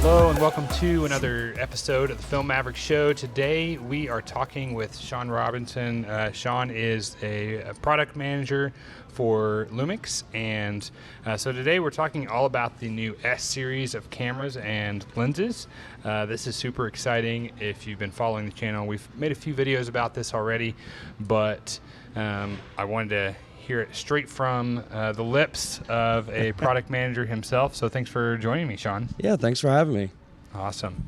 Hello and welcome to another episode of the Film Mavericks show. Today we are talking with Sean Robinson. Sean is a product manager for Lumix, and so today we're talking all about the new S series of cameras and lenses. This is super exciting. If you've been following the channel, we've made a few videos about this already, but I wanted to hear it straight from the lips of a product manager himself. So thanks for joining me, Sean. Yeah, thanks for having me. Awesome.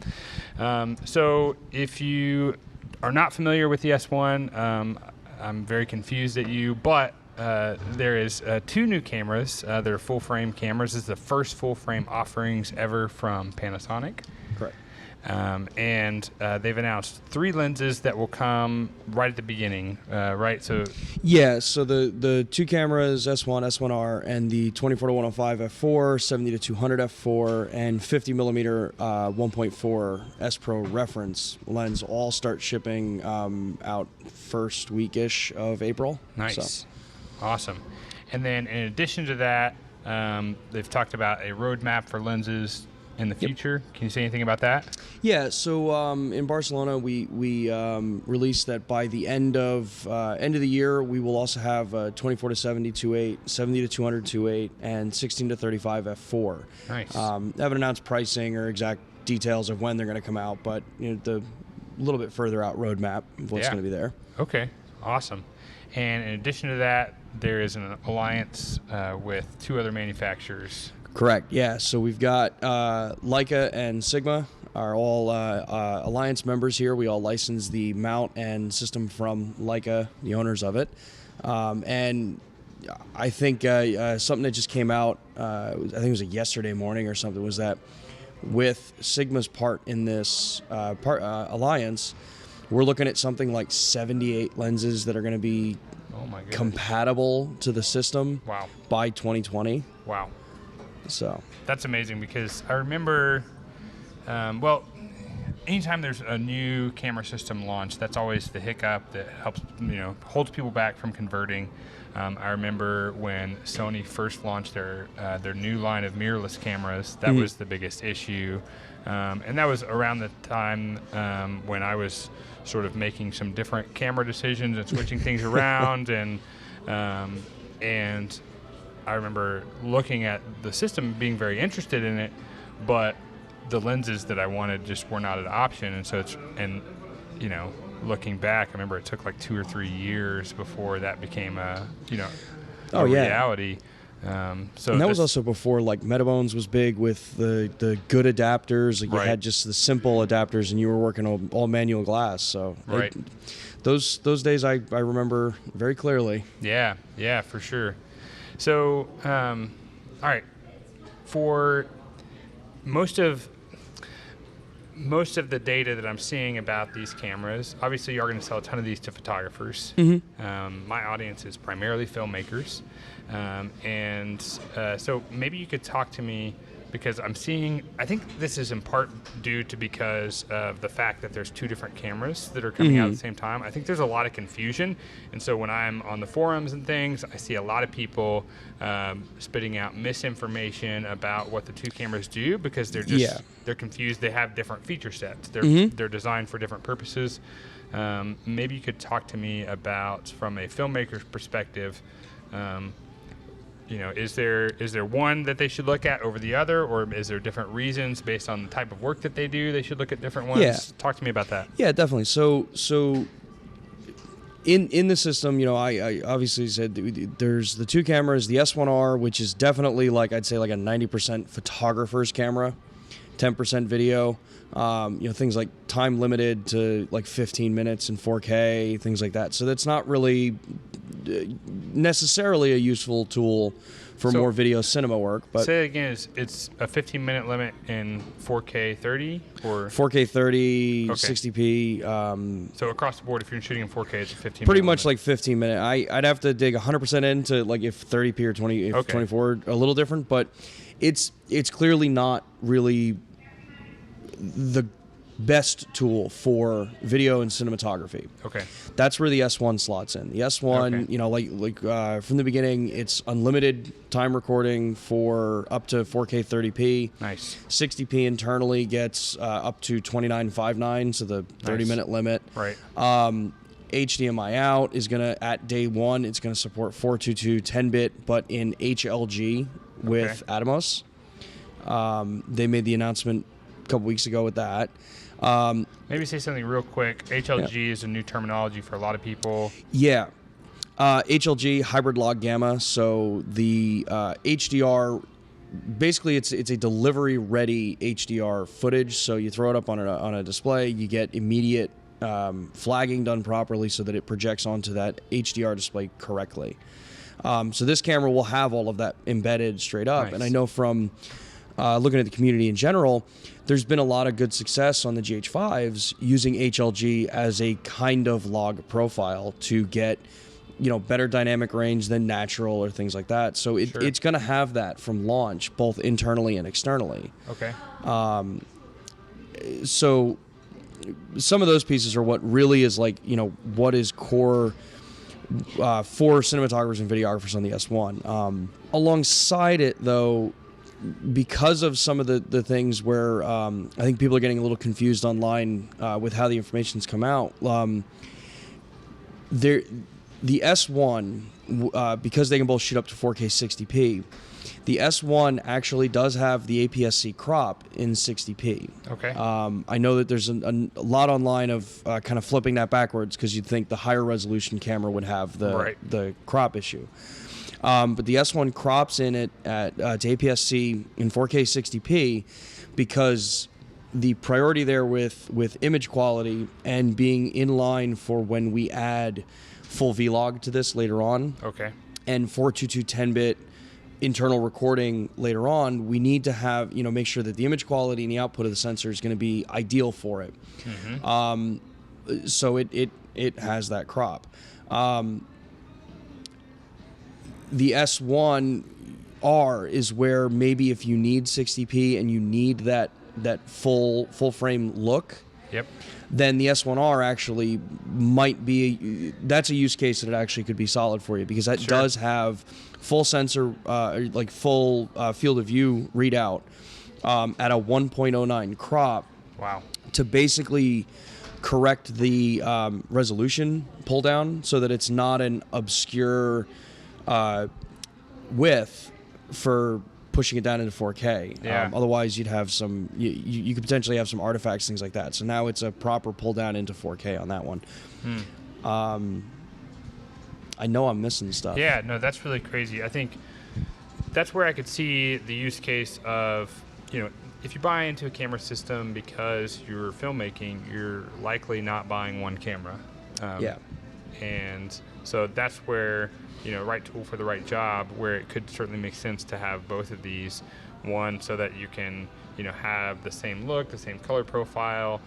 So if you are not familiar with the S1, I'm very confused at you, but there is two new cameras. They're full frame cameras. This is the first full frame offerings ever from Panasonic. Correct. And they've announced three lenses that will come right at the beginning, right? So yeah, so the two cameras, S1, S1R, and the 24-105 f4, 70-200 f4, and 50 millimeter 1.4 S Pro reference lens all start shipping out first weekish of April. Nice. So. Awesome. And then in addition to that, they've talked about a roadmap for lenses in the future. Yep. Can you say anything about that? Yeah, so in Barcelona, we released that by the end of the year, we will also have 24-70 2.8, 70-200 2.8, and 16-35 f4. Nice. Haven't announced pricing or exact details of when they're going to come out, but the little bit further out roadmap of what's going to be there. Okay, awesome. And in addition to that, there is an alliance with two other manufacturers. Correct. Yeah. So we've got Leica and Sigma are all alliance members here. We all license the mount and system from Leica, the owners of it. And I think something that just came out, I think it was yesterday morning or something, was that with Sigma's part in this alliance, we're looking at something like 78 lenses that are going to be compatible to the system by 2020. Wow. So that's amazing, because I remember, anytime there's a new camera system launch, that's always the hiccup that helps, holds people back from converting. I remember when Sony first launched their new line of mirrorless cameras, that was the biggest issue. And that was around the time when I was sort of making some different camera decisions and switching things around, and I remember looking at the system, being very interested in it, but the lenses that I wanted just were not an option. And so looking back, I remember it took like 2 or 3 years before that became a reality. And that was also before like Metabones was big with the good adapters. Like you had just the simple adapters, and you were working all manual glass. So those days I remember very clearly. Yeah, for sure. So, all right, for most of the data that I'm seeing about these cameras, obviously you're going to sell a ton of these to photographers. My audience is primarily filmmakers. So maybe you could talk to me, because I think this is in part due to because of the fact that there's two different cameras that are coming out at the same time. I think there's a lot of confusion. And so when I'm on the forums and things, I see a lot of people spitting out misinformation about what the two cameras do, because they're confused. They have different feature sets. They're designed for different purposes. Maybe you could talk to me about, from a filmmaker's perspective, is there one that they should look at over the other, or is there different reasons based on the type of work that they do they should look at different ones? Yeah. Talk to me about that. Yeah, definitely. So in the system, I obviously said there's the two cameras, the S1R, which is definitely I'd say like a 90% photographer's camera, 10% video. Things like time limited to like 15 minutes in 4K, things like that. So that's not really necessarily a useful tool for more video cinema work. But say it again, it's a 15-minute limit in 4K 30 or 4K 30, 60p. So across the board, if you're shooting in 4K, it's a 15. Pretty much like 15 minute. I'd have to dig 100% into like if 30p or 20, if 24, a little different. But it's clearly not really the best tool for video and cinematography. Okay. That's where the S1 slots in. The S1, Okay. you know, like from the beginning, it's unlimited time recording for up to 4K 30p. Nice. 60p internally gets up to 29.59, so the 30-minute limit. Right. HDMI out is going to, at day one, it's going to support 422 10-bit, but in HLG with Atomos. They made the announcement a couple weeks ago with that. Maybe say something real quick. HLG is a new terminology for a lot of people. Yeah. HLG, hybrid log gamma. So the HDR, basically it's a delivery ready HDR footage. So you throw it up on a display, you get immediate flagging done properly so that it projects onto that HDR display correctly. So this camera will have all of that embedded straight up. Nice. And I know from looking at the community in general, there's been a lot of good success on the GH5s using HLG as a kind of log profile to get, you know, better dynamic range than natural or things like that. So it's going to have that from launch, both internally and externally. Okay. So some of those pieces are what really is like, you know, what is core for cinematographers and videographers on the S1. Alongside it, though, because of some of the things where I think people are getting a little confused online with how the information's come out, the S1, because they can both shoot up to 4K 60p, the S1 actually does have the APS-C crop in 60p. Okay. I know that there's a lot online of kind of flipping that backwards because you'd think the higher resolution camera would have the crop issue. But the S1 crops in it to APS-C in 4K 60p because the priority there with image quality and being in line for when we add full vlog to this later on. Okay. And 422 10-bit internal recording later on, we need to have, you know, make sure that the image quality and the output of the sensor is going to be ideal for it. Mm-hmm. So it has that crop. The S1R is where maybe if you need 60p and you need that full frame look, yep, then the S1R actually might be, that's a use case that it actually could be solid for you because that does have full sensor, like full field of view readout at a 1.09 crop. Wow. To basically correct the resolution pull down so that it's not an obscure width for pushing it down into 4K. Yeah. Otherwise, you'd have some. You could potentially have some artifacts, things like that. So now it's a proper pull down into 4K on that one. I know I'm missing stuff. Yeah, no, that's really crazy. I think that's where I could see the use case of, you know, if you buy into a camera system because you're filmmaking, you're likely not buying one camera. Yeah. And so that's where, you know, right tool for the right job, where it could certainly make sense to have both of these. One, so that you can, you know, have the same look, the same color profile,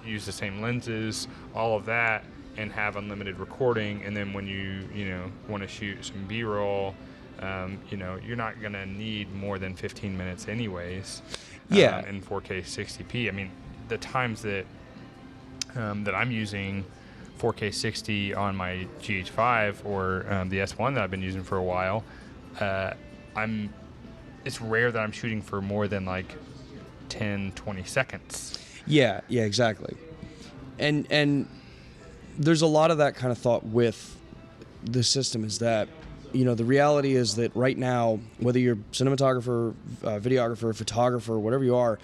use the same lenses, all of that, and have unlimited recording. And then when you know, want to shoot some B-roll, you know, you're not going to need more than 15 minutes anyways. Yeah. In 4K 60p. I mean, the times that that I'm using 4K 60 on my GH5 or the S1 that I've been using for a while, it's rare that I'm shooting for more than like 10, 20 seconds. Yeah, exactly. And there's a lot of that kind of thought with the system is that, you know, the reality is that right now, whether you're cinematographer, videographer, photographer, whatever you are,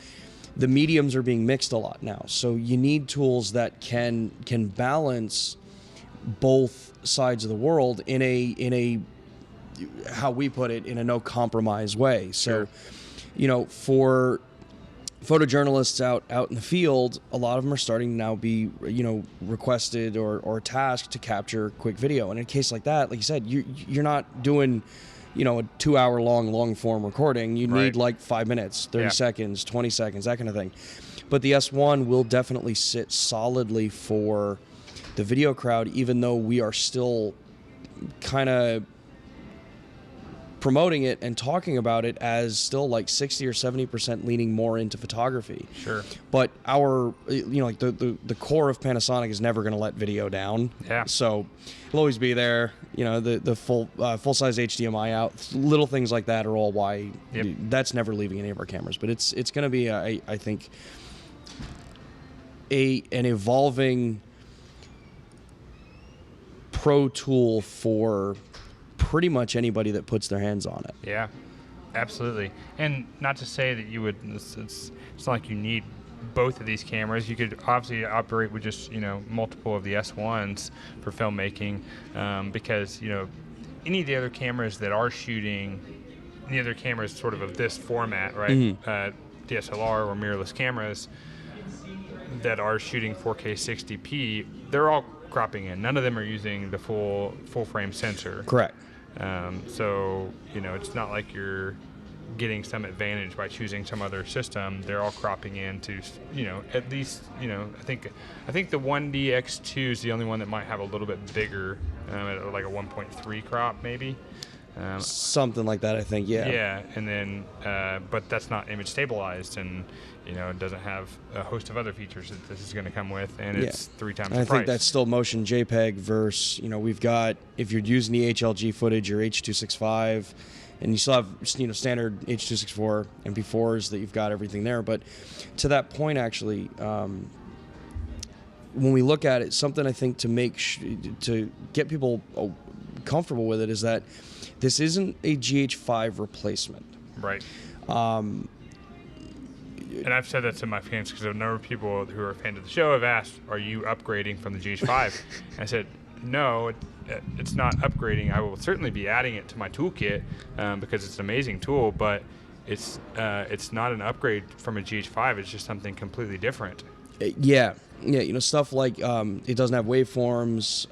the mediums are being mixed a lot now. So you need tools that can balance both sides of the world in a how we put it, in a no compromise way. So, you know, for photojournalists out in the field, a lot of them are starting to now be, you know, requested or tasked to capture quick video. And in a case like that, like you said, you're not doing, you know, a 2-hour long form recording. You need like 5 minutes, 30 seconds, 20 seconds, that kind of thing. But the S1 will definitely sit solidly for the video crowd, even though we are still kind of promoting it and talking about it as still like 60 or 70% leaning more into photography. Sure. But our, like the core of Panasonic is never going to let video down. Yeah. So it'll always be there. The full size HDMI out, little things like that are all why that's never leaving any of our cameras. But it's going to be, I think, an evolving pro tool for pretty much anybody that puts their hands on it. Yeah, absolutely. And not to say that you would, it's not like you need both of these cameras. You could obviously operate with just, multiple of the S1s for filmmaking, because, any of the other cameras that are shooting, any other cameras sort of this format, right? Mm-hmm. DSLR or mirrorless cameras that are shooting 4K 60p, they're all cropping in. None of them are using the full frame sensor. Correct. So, it's not like you're getting some advantage by choosing some other system. They're all cropping in to, at least, I think the 1DX2 is the only one that might have a little bit bigger, like a 1.3 crop maybe. Something like that, I think, yeah. Yeah, and then, but that's not image stabilized, and it doesn't have a host of other features that this is going to come with, and it's 3 times the price. I think that's still motion JPEG versus, we've got, if you're using the HLG footage or H.265, and you still have, standard H.264 MP4s that you've got everything there. But to that point, actually, when we look at it, something I think to get people comfortable with it is that this isn't a GH5 replacement. Right. And I've said that to my fans because a number of people who are fans of the show have asked, are you upgrading from the GH5? And I said, no, it's not upgrading. I will certainly be adding it to my toolkit because it's an amazing tool, but it's not an upgrade from a GH5. It's just something completely different. Yeah, stuff like it doesn't have waveforms.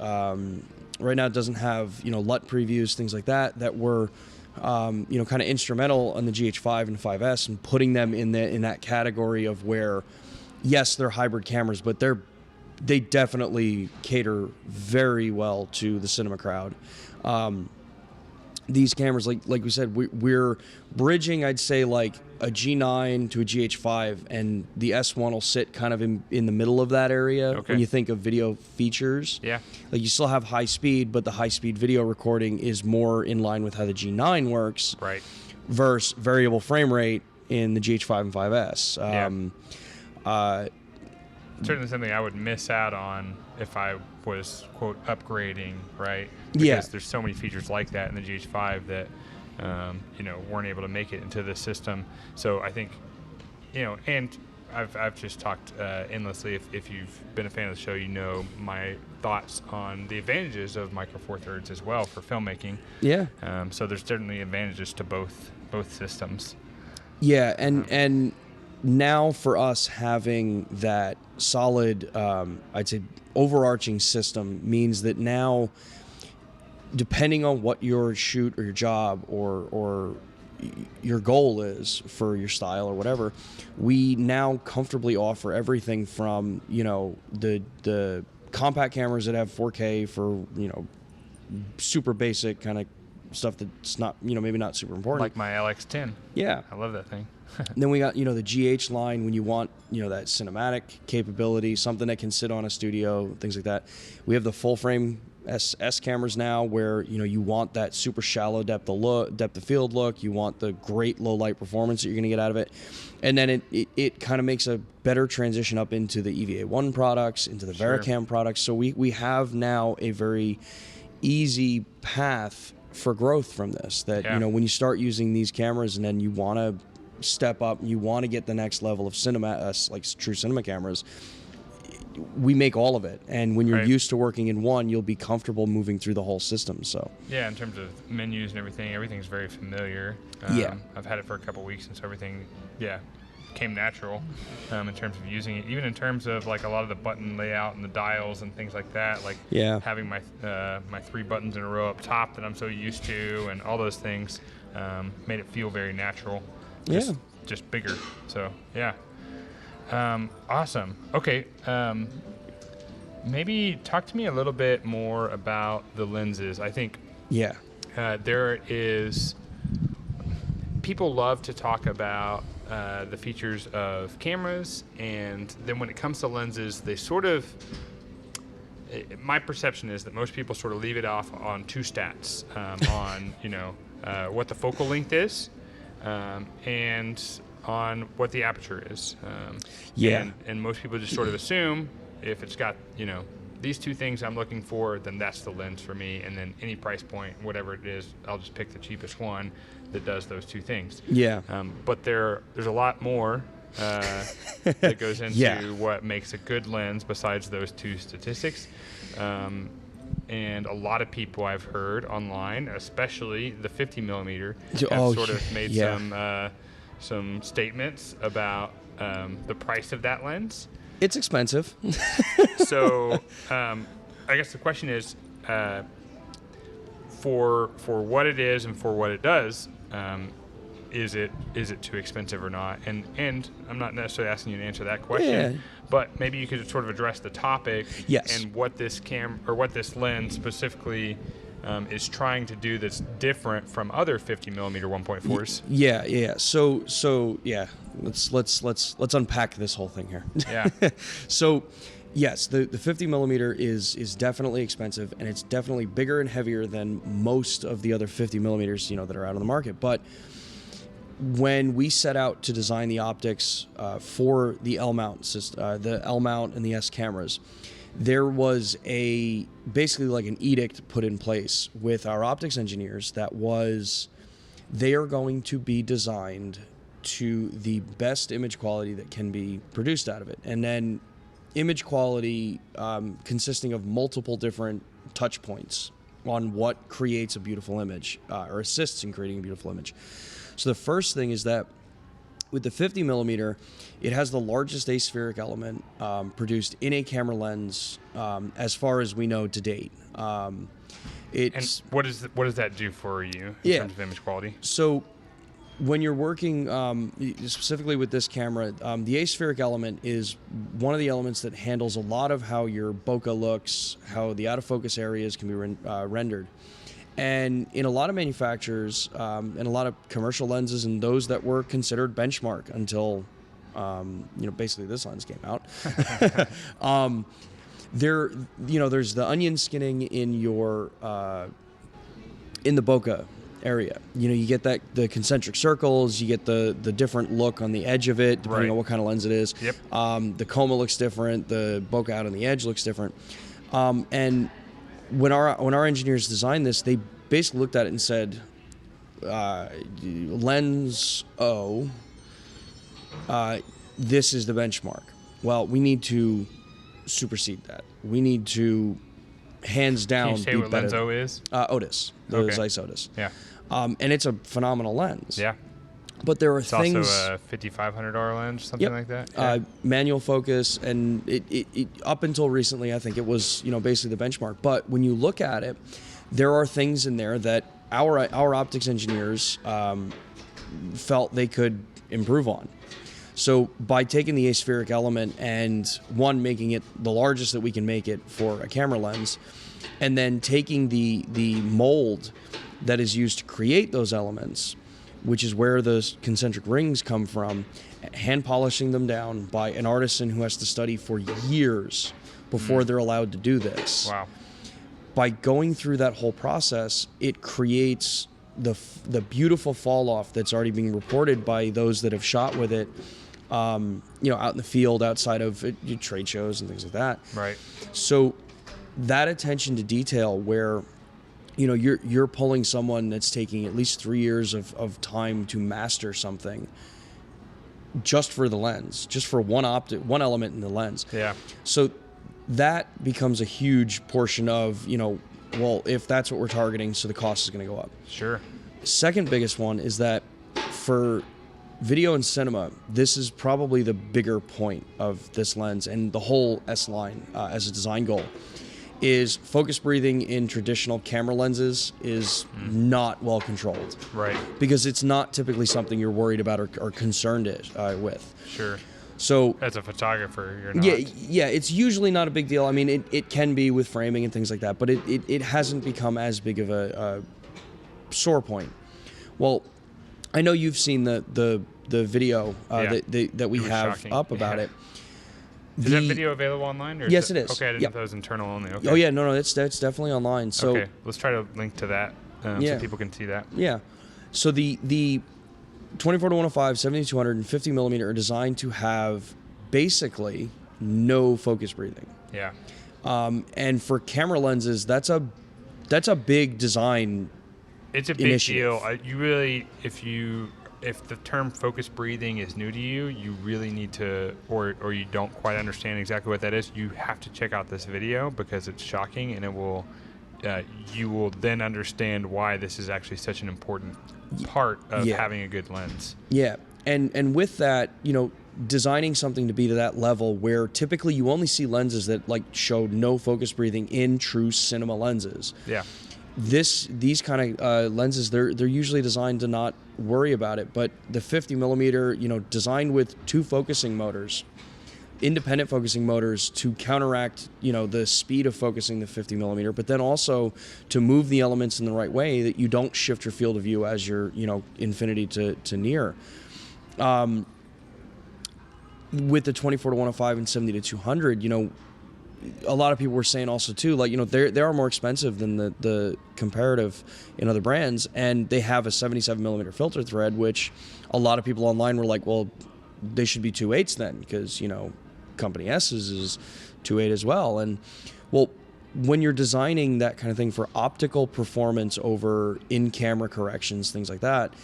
Right now it doesn't have, LUT previews, things like that were, kind of instrumental on the GH5 and 5S and putting them in that category of where, yes, they're hybrid cameras, but they definitely cater very well to the cinema crowd. These cameras, like we said, we're bridging, I'd say, like a G9 to a GH5, and the S1 will sit kind of in the middle of that area when you think of video features. Yeah. Like you still have high speed, but the high speed video recording is more in line with how the G9 works. Right. Versus variable frame rate in the GH5 and 5S. Certainly something I would miss out on if I was, quote, upgrading, right? Because there's so many features like that in the GH5 that, weren't able to make it into this system. So I think, and I've just talked endlessly. If you've been a fan of the show, my thoughts on the advantages of Micro Four Thirds as well for filmmaking. Yeah. So there's certainly advantages to both systems. Yeah, and now for us having that solid, I'd say, overarching system means that now, depending on what your shoot or your job or your goal is for your style or whatever, we now comfortably offer everything from, the compact cameras that have 4K for, super basic kind of stuff that's not, maybe not super important. Like my LX10. Yeah. I love that thing. And then we got, the GH line when you want, that cinematic capability, something that can sit on a studio, things like that. We have the full frame S cameras now where, you want that super shallow depth of field look. You want the great low light performance that you're going to get out of it. And then it kind of makes a better transition up into the EVA1 products, into the Vericam products. So we have now a very easy path for growth from this that, when you start using these cameras and then you want to step up, you want to get the next level of cinema, like true cinema cameras, we make all of it. And when you're used to working in one, you'll be comfortable moving through the whole system. So yeah, in terms of menus and everything's very familiar. I've had it for a couple weeks, and so everything, came natural in terms of using it. Even in terms of like a lot of the button layout and the dials and things like that. Like having my 3 buttons in a row up top that I'm so used to, and all those things made it feel very natural. Just bigger. So yeah. Awesome. Okay. Maybe talk to me a little bit more about the lenses. I think there is people love to talk about the features of cameras, and then when it comes to lenses, they sort of, my perception is that most people sort of leave it off on two stats, on what the focal length is, and on what the aperture is. And most people just sort of assume if it's got these two things I'm looking for, then that's the lens for me. And then any price point, whatever it is, I'll just pick the cheapest one that does those two things. Yeah. But there's a lot more that goes into what makes a good lens besides those two statistics. And a lot of people I've heard online, especially the 50 millimeter, have sort of made some statements about the price of that lens. It's expensive. So I guess the question is, for what it is and for what it does, is it too expensive or not? And I'm not necessarily asking you to answer that question, but maybe you could sort of address the topic and what this what this lens specifically is trying to do that's different from other 50 millimeter 1.4s. Yeah. So let's unpack this whole thing here. Yeah. So yes, the 50 millimeter is definitely expensive, and it's definitely bigger and heavier than most of the other 50 millimeters that are out on the market. But when we set out to design the optics for the L mount system, the L mount and the S cameras, there was basically like an edict put in place with our optics engineers that was they are going to be designed to the best image quality that can be produced out of it. And then image quality consisting of multiple different touch points on what creates a beautiful image or assists in creating a beautiful image. So the first thing is that with the 50 millimeter, it has the largest aspheric element produced in a camera lens as far as we know to date. And what does that do for you in terms of image quality? So when you're working specifically with this camera, the aspheric element is one of the elements that handles a lot of how your bokeh looks, how the out of focus areas can be rendered. And in a lot of manufacturers and a lot of commercial lenses and those that were considered benchmark until basically this lens came out, there's the onion skinning in your in the bokeh area. You get the concentric circles, you get the different look on the edge of it depending on what kind of lens it is. Yep. The coma looks different, the bokeh out on the edge looks different. And when our engineers designed this, they basically looked at it and said, lens O, this is the benchmark. Well, we need to supersede that. We need to, hands down, Can you say what lens O is? Otis, the Zeiss Otis. Yeah. And it's a phenomenal lens. Yeah. But there are it's things. It's also a $5,500 lens, something like that. Yeah. Manual focus, and it up until recently, I think it was basically the benchmark. But when you look at it, there are things in there that our optics engineers felt they could improve on. So by taking the aspheric element and making it the largest that we can make it for a camera lens, and then taking the mold that is used to create those elements, which is where those concentric rings come from, hand polishing them down by an artisan who has to study for years before they're allowed to do this. Wow. By going through that whole process, it creates the beautiful fall off that's already being reported by those that have shot with it, out in the field, outside of trade shows and things like that. Right. So that attention to detail where you're pulling someone that's taking at least 3 years of time to master something just for the lens, just for one element in the lens. Yeah. So that becomes a huge portion of, if that's what we're targeting, so the cost is going to go up. Sure. Second biggest one is that for video and cinema, this is probably the bigger point of this lens and the whole S line as a design goal. Is focus breathing in traditional camera lenses is not well controlled. Right. Because it's not typically something you're worried about or concerned with. Sure. So as a photographer, you're not. Yeah, it's usually not a big deal. I mean, it can be with framing and things like that, but it hasn't become as big of a sore point. Well, I know you've seen the video that we It was have shocking. up about it. Is that video available online? Or Yes, it is. Okay, I didn't know Yep. if that was internal only. Okay. Oh yeah, no, that's definitely online. So Okay, let's try to link to that so people can see that. yeah, so the 24-105, 70-200, and 50 millimeter are designed to have basically no focus breathing. Yeah. And for camera lenses, that's a big design. It's a big initiative. deal. You really, if the term focus breathing is new to you, you really need to, or you don't quite understand exactly what that is, you have to check out this video because it's shocking, and it will, you will then understand why this is actually such an important part of having a good lens. Yeah, and with that, designing something to be to that level where typically you only see lenses that like show no focus breathing in true cinema lenses. Yeah. These kind of lenses, they're usually designed to not worry about it, but the 50 millimeter, designed with two focusing motors, independent focusing motors to counteract, the speed of focusing the 50 millimeter, but then also to move the elements in the right way that you don't shift your field of view as you're, infinity to near. With the 24-105 and 70-200, a lot of people were saying also too, like, they are more expensive than the comparative in other brands, and they have a 77 millimeter filter thread, which a lot of people online were like, well, they should be 2.8s then, because company S's is 2.8 as well. And well, when you're designing that kind of thing for optical performance over in-camera corrections, things like that,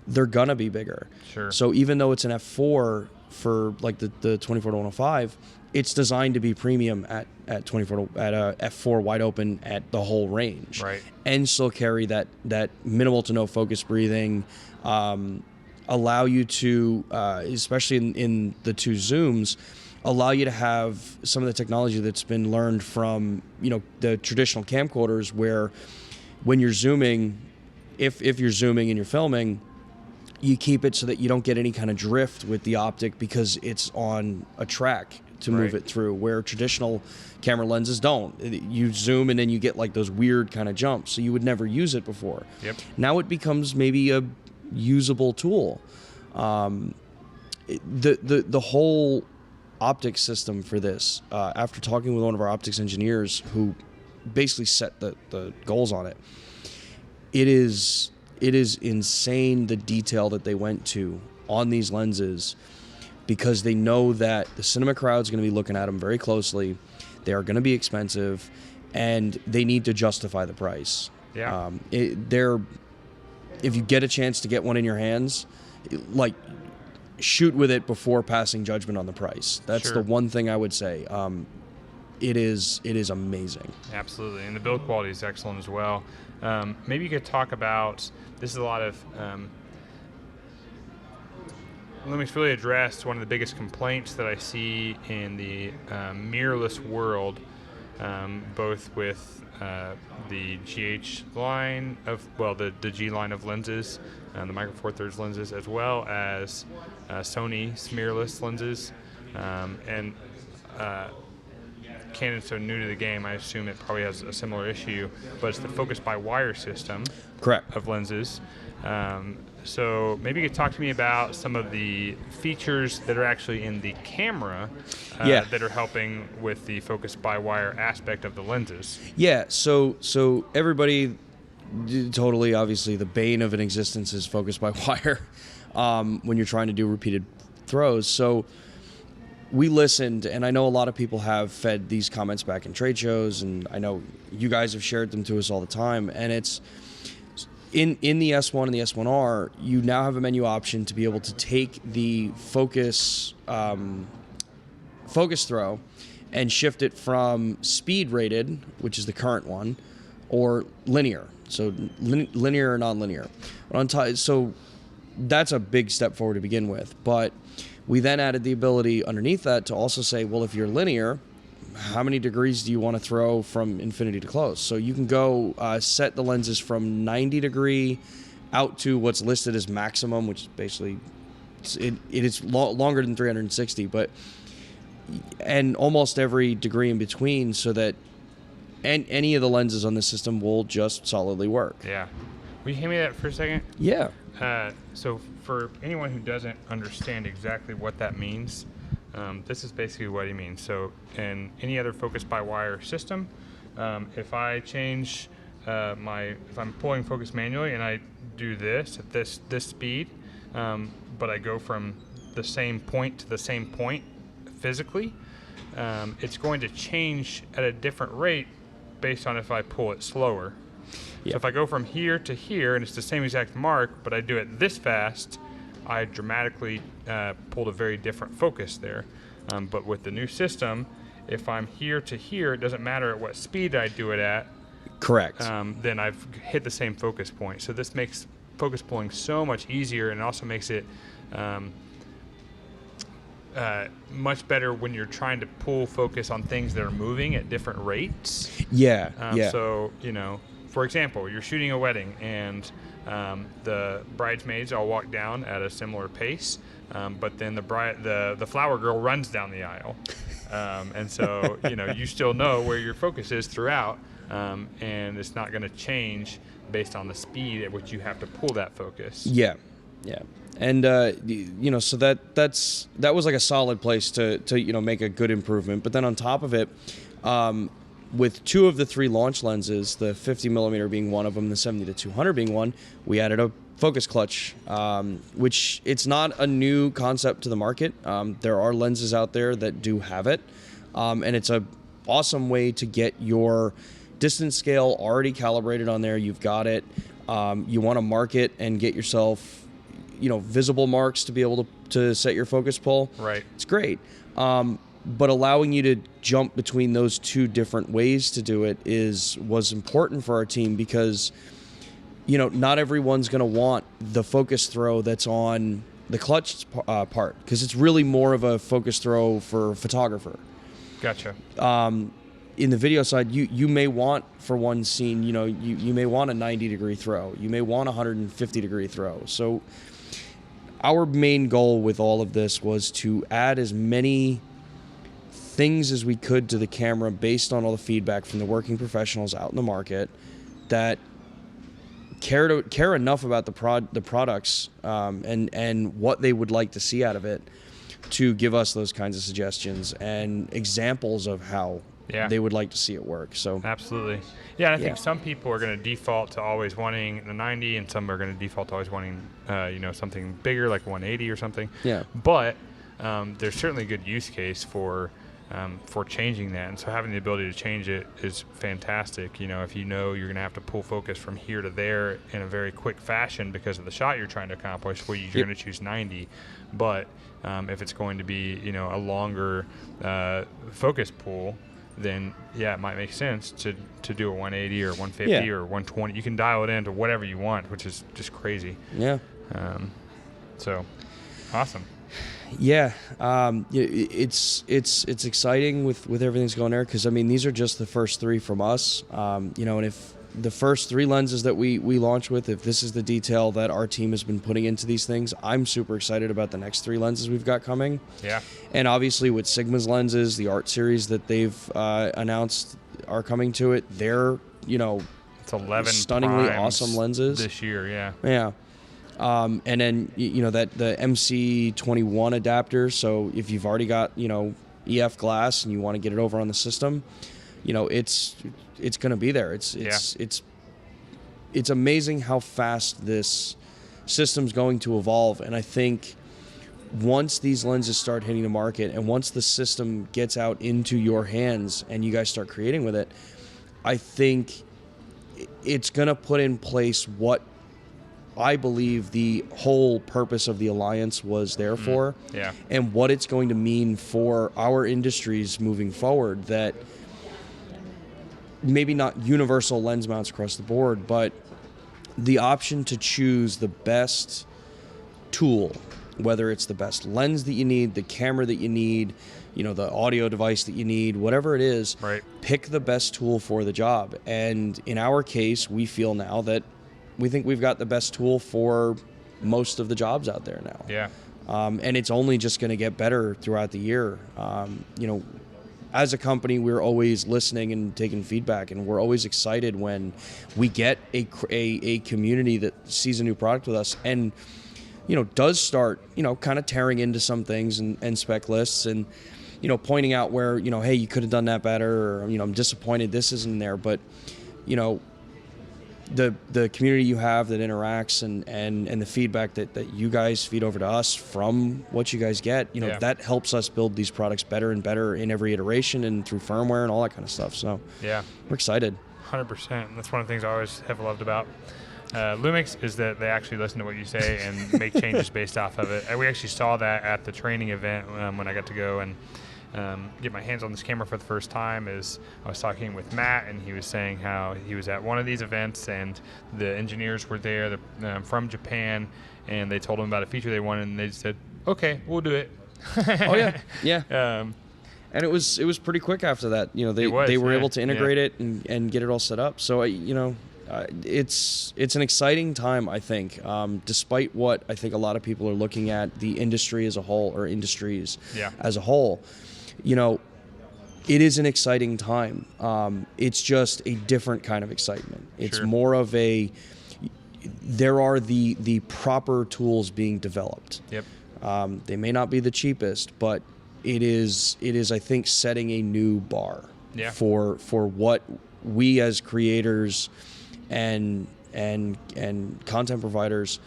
they're gonna be bigger. Sure. So even though it's an f4 for like the 24-105, it's designed to be premium at f4 wide open at the whole range, Right. and still carry that minimal to no focus breathing, allow you to, especially in the two zooms, allow you to have some of the technology that's been learned from the traditional camcorders, where when you're zooming, if you're zooming and you're filming, you keep it so that you don't get any kind of drift with the optic because it's on a track to move Right. it through, where traditional camera lenses don't. You zoom and then you get like those weird kind of jumps, so you would never use it before. Yep. Now it becomes maybe a usable tool. The whole optics system for this, after talking with one of our optics engineers who basically set the goals on it, it is insane the detail that they went to on these lenses, because they know that the cinema crowd's going to be looking at them very closely. They are going to be expensive, and they need to justify the price. Yeah. If you get a chance to get one in your hands, like, shoot with it before passing judgment on the price. That's Sure. the one thing I would say. It is amazing. Absolutely, and the build quality is excellent as well. Maybe you could talk about, this is a lot of, Lumix really addressed one of the biggest complaints that I see in the mirrorless world, both with the GH line of, the G line of lenses, the Micro Four Thirds lenses, as well as Sony's mirrorless lenses, and Canon's so new to the game, I assume it probably has a similar issue, but it's the focus by wire system. Correct. Of lenses. So maybe you could talk to me about some of the features that are actually in the camera that are helping with the focus by wire aspect of the lenses. Yeah, so everybody, totally, obviously, the bane of an existence is focus by wire when you're trying to do repeated throws. So we listened, and I know a lot of people have fed these comments back in trade shows, and I know you guys have shared them to us all the time, and it's in the S1 and the S1R, you now have a menu option to be able to take the focus throw and shift it from speed rated, which is the current one, or linear. So linear or non-linear. So that's a big step forward to begin with. But we then added the ability underneath that to also say, well, if you're linear, how many degrees do you want to throw from infinity to close? So you can go set the lenses from 90 degree out to what's listed as maximum, which is basically, it is longer than 360, and almost every degree in between, so that any of the lenses on the system will just solidly work. Yeah. Will you hand me that for a second? Yeah. So for anyone who doesn't understand exactly what that means, this is basically what he means. So in any other focus by wire system, if I change if I'm pulling focus manually and I do this at this speed, but I go from the same point to the same point physically, it's going to change at a different rate based on if I pull it slower. Yep. So if I go from here to here and it's the same exact mark, but I do it this fast, I dramatically pulled a very different focus there. But with the new system, if I'm here to here, it doesn't matter at what speed I do it at. Correct. Then I've hit the same focus point. So this makes focus pulling so much easier, and also makes it much better when you're trying to pull focus on things that are moving at different rates. Yeah. So, for example, you're shooting a wedding and the bridesmaids all walk down at a similar pace, but then the flower girl runs down the aisle. And so, you still know where your focus is throughout, and it's not going to change based on the speed at which you have to pull that focus. Yeah. And so that was like a solid place to make a good improvement. But then on top of it, with 2 of the 3 launch lenses, the 50mm being one of them, the 70-200 being one, we added a focus clutch, which it's not a new concept to the market. There are lenses out there that do have it, and it's a awesome way to get your distance scale already calibrated on there. You've got it. You want to mark it and get yourself visible marks to be able to set your focus pull. Right. It's great. But allowing you to jump between those 2 different ways to do it was important for our team, because not everyone's going to want the focus throw that's on the clutch part, because it's really more of a focus throw for a photographer. Gotcha. In the video side, you may want, for one scene, you may want a 90-degree throw. You may want a 150-degree throw. So our main goal with all of this was to add as many things as we could to the camera based on all the feedback from the working professionals out in the market that care enough about the products and what they would like to see out of it to give us those kinds of suggestions and examples of how they would like to see it work. So absolutely. Yeah, and I think some people are going to default to always wanting the 90, and some are going to default to always wanting something bigger like 180 or something. Yeah. But there's certainly a good use case for changing that, and so having the ability to change it is fantastic. If you're going to have to pull focus from here to there in a very quick fashion because of the shot you're trying to accomplish, well, you're going to choose 90. But if it's going to be a longer focus pull, then it might make sense to do a 180 or 150 or 120. You can dial it into whatever you want, which is just crazy. Yeah. So awesome. Yeah, it's exciting with everything that's going there, because these are just the first 3 from us. And if the first 3 lenses that we launch with, if this is the detail that our team has been putting into these things, I'm super excited about the next 3 lenses we've got coming. Yeah. And obviously with Sigma's lenses, the art series that they've announced are coming to it. They're it's 11 stunningly awesome lenses this year. Yeah. Yeah. And then that the MC21 adapter. So if you've already got EF glass and you want to get it over on the system, it's going to be there. It's amazing how fast this system's going to evolve. And I think once these lenses start hitting the market and once the system gets out into your hands and you guys start creating with it, I think it's going to put in place what I believe the whole purpose of the Alliance was there for, and what it's going to mean for our industries moving forward, that maybe not universal lens mounts across the board, but the option to choose the best tool, whether it's the best lens that you need, the camera that you need, the audio device that you need, whatever it is, pick the best tool for the job. And in our case, we feel now that we think we've got the best tool for most of the jobs out there now. Yeah. And it's only just going to get better throughout the year. as a company, we're always listening and taking feedback, and we're always excited when we get a community that sees a new product with us and, does start, kind of tearing into some things and spec lists and, pointing out where, hey, you could have done that better, or, I'm disappointed this isn't there. But, the community you have that interacts and the feedback that you guys feed over to us from what you guys get, that helps us build these products better and better in every iteration and through firmware and all that kind of stuff. So we're excited. 100%. That's one of the things I always have loved about Lumix is that they actually listen to what you say and make changes based off of it. And we actually saw that at the training event when I got to go and get my hands on this camera for the first time. Is I was talking with Matt, and he was saying how he was at one of these events and the engineers were there from Japan, and they told him about a feature they wanted, and they said, okay, we'll do it. And it was pretty quick after that. They were able to integrate it and get it all set up. So it's an exciting time, I think, despite what I think a lot of people are looking at the industry as a whole, or industries as a whole. It is an exciting time. It's just a different kind of excitement. It's more of there are the proper tools being developed. They may not be the cheapest, but it is I think setting a new bar for what we as creators and content providers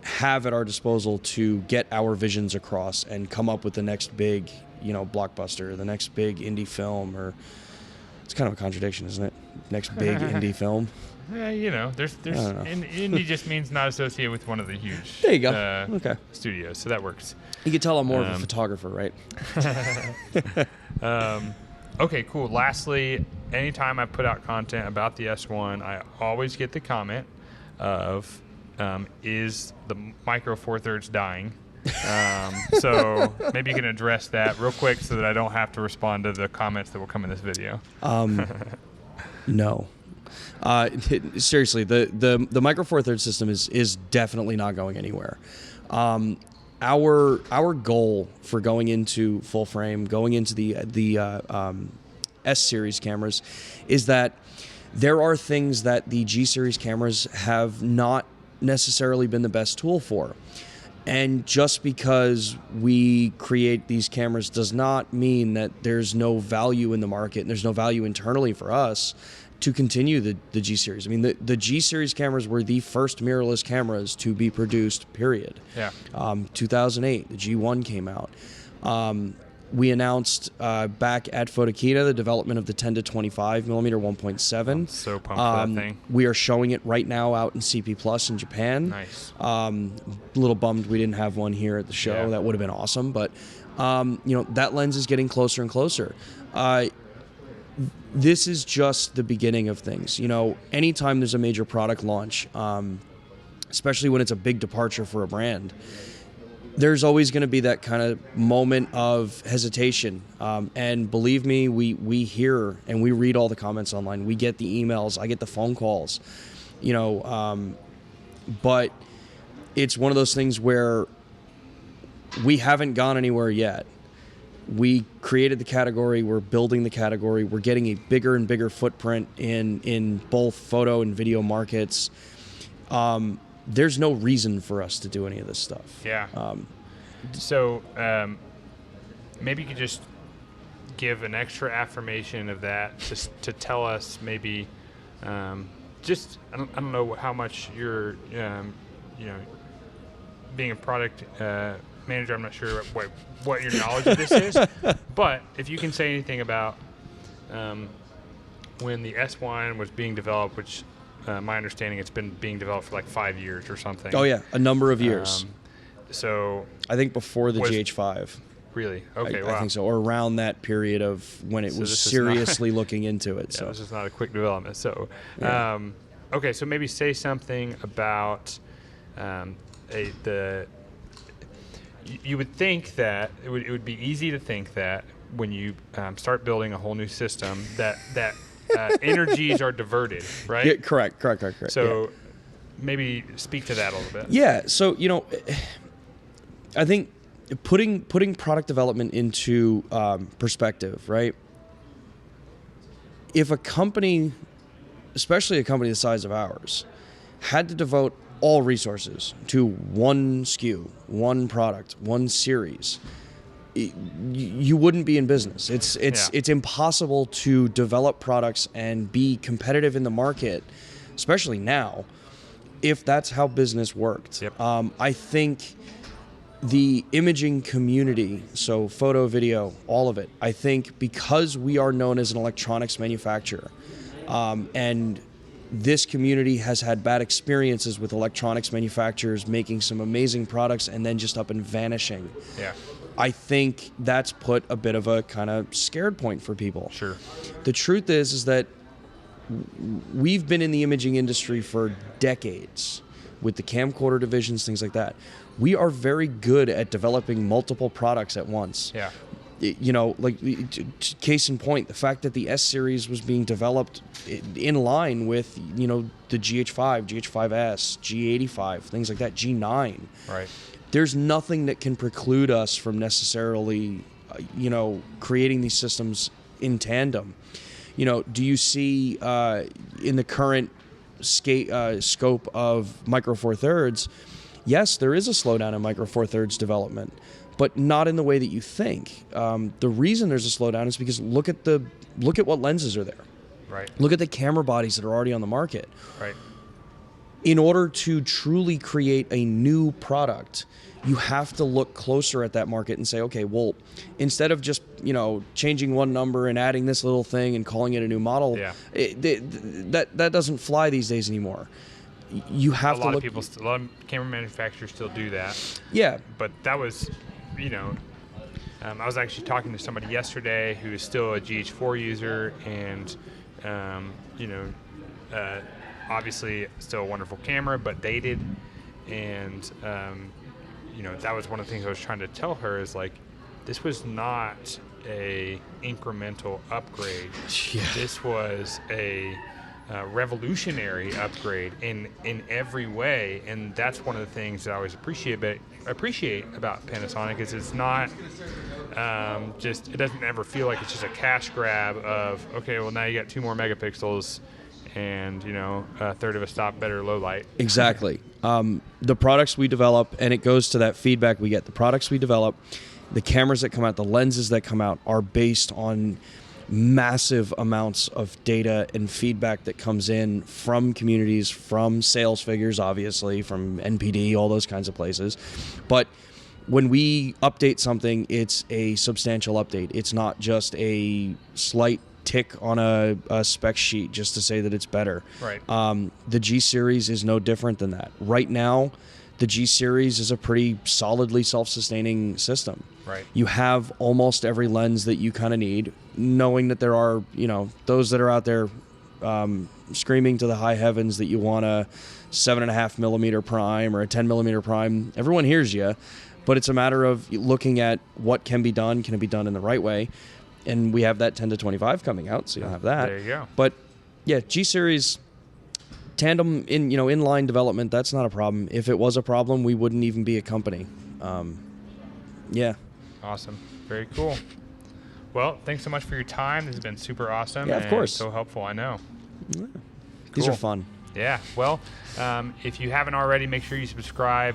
have at our disposal to get our visions across and come up with the next big blockbuster, the next big indie film, or it's kind of a contradiction, isn't it? Next big indie film. Yeah, there's indie just means not associated with one of the huge there you go. studios, so that works. You can tell I'm more of a photographer, right? Okay, cool. Lastly, anytime I put out content about the S1, I always get the comment of, is the Micro Four Thirds dying? So maybe you can address that real quick so that I don't have to respond to the comments that will come in this video. No. Seriously, the Micro Four Thirds system is definitely not going anywhere. Our goal for going into full frame, going into the S series cameras, is that there are things that the G series cameras have not necessarily been the best tool for. And just because we create these cameras does not mean that there's no value in the market and there's no value internally for us to continue the G series. I mean, the G series cameras were the first mirrorless cameras to be produced, period. 2008, the G1 came out. We announced back at Photokina the development of the 10 to 25 millimeter 1.7. I'm so pumped for that thing. We are showing it right now out in CP Plus in Japan. Nice. A little bummed we didn't have one here at the show. Yeah. That would have been awesome. But that lens is getting closer and closer. This is just the beginning of things. Anytime there's a major product launch, especially when it's a big departure for a brand, there's always going to be that kind of moment of hesitation. And believe me, we hear and we read all the comments online. We get the emails. I get the phone calls. But it's one of those things where we haven't gone anywhere yet. We created the category. We're building the category. We're getting a bigger and bigger footprint in both photo and video markets. There's no reason for us to do any of this stuff. Yeah. So maybe you could just give an extra affirmation of that, just to tell us maybe, just I don't know how much you're, being a product manager. I'm not sure what your knowledge of this is, but if you can say anything about when the S1 was being developed, which my understanding, it's been being developed for like 5 years or something. Oh yeah, a number of years. So I think before the GH5. Really? Okay, wow. I think so, or around that period of when it was seriously looking into it. Yeah, this is not a quick development. So, okay, so maybe say something about you would think that it would be easy to think that when you start building a whole new system that energies are diverted, right? Yeah, correct. So maybe speak to that a little bit. Yeah, so I think putting product development into perspective, right? If a company, especially a company the size of ours, had to devote all resources to one SKU, one product, one series, you wouldn't be in business. It's impossible to develop products and be competitive in the market, especially now, if that's how business worked. Yep. I think the imaging community, so photo, video, all of it, I think because we are known as an electronics manufacturer, and this community has had bad experiences with electronics manufacturers making some amazing products and then just up and vanishing. Yeah. I think that's put a bit of a kind of scared point for people. Sure. The truth is that we've been in the imaging industry for decades with the camcorder divisions, things like that. We are very good at developing multiple products at once. Yeah. You know, like case in point, the fact that the S series was being developed in line with, you know, the GH5, GH5S, G85, things like that, G9. Right. There's nothing that can preclude us from necessarily, you know, creating these systems in tandem. You know, do you see in the current scope of Micro Four Thirds, yes, there is a slowdown in Micro Four Thirds development, but not in the way that you think. The reason there's a slowdown is because look at what lenses are there. Right. Look at the camera bodies that are already on the market. Right. In order to truly create a new product, you have to look closer at that market and say, okay, well, instead of just, you know, changing one number and adding this little thing and calling it a new model, that doesn't fly these days anymore. You have to look. A lot of camera manufacturers still do that. Yeah. But that was, you know, I was actually talking to somebody yesterday who is still a GH4 user and, you know, obviously still a wonderful camera, but dated. And, you know, that was one of the things I was trying to tell her is like, this was not a incremental upgrade. Yeah. This was a revolutionary upgrade in every way, and that's one of the things that I always appreciate about Panasonic is it's not just, it doesn't ever feel like it's just a cash grab of, okay, well now you got 2 more megapixels and, you know, a third of a stop better low light. Exactly. The products we develop, and it goes to that feedback we get, the products we develop, the cameras that come out, the lenses that come out are based on massive amounts of data and feedback that comes in from communities, from sales figures, obviously, from NPD, all those kinds of places. But when we update something, it's a substantial update. It's not just a slight tick on a spec sheet just to say that it's better. Right. The G series is no different than that. Right now, the G series is a pretty solidly self-sustaining system. Right. You have almost every lens that you kind of need, knowing that there are, you know, those that are out there screaming to the high heavens that you want a 7.5 millimeter prime or a 10 millimeter prime. Everyone hears you, but it's a matter of looking at what can be done. Can it be done in the right way? And we have that 10 to 25 coming out, so you'll have that. There you go. But yeah, G series tandem in, you know, inline development, that's not a problem. If it was a problem, we wouldn't even be a company. Yeah. Awesome. Very cool. Well, thanks so much for your time. This has been super awesome. Yeah, of course. So helpful, I know. Yeah. These are fun. Yeah. Well, if you haven't already, make sure you subscribe.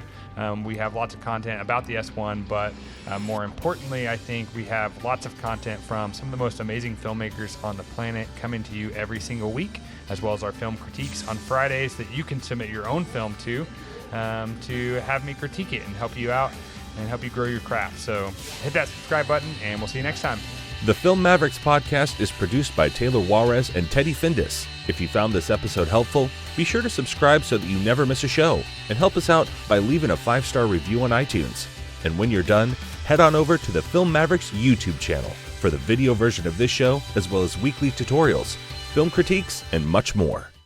We have lots of content about the S1, but more importantly, I think we have lots of content from some of the most amazing filmmakers on the planet coming to you every single week, as well as our film critiques on Fridays that you can submit your own film to have me critique it and help you out and help you grow your craft. So hit that subscribe button, and we'll see you next time. The Film Mavericks podcast is produced by Taylor Juarez and Teddy Findus. If you found this episode helpful, be sure to subscribe so that you never miss a show, and help us out by leaving a 5-star review on iTunes. And when you're done, head on over to the Film Mavericks YouTube channel for the video version of this show, as well as weekly tutorials, film critiques, and much more.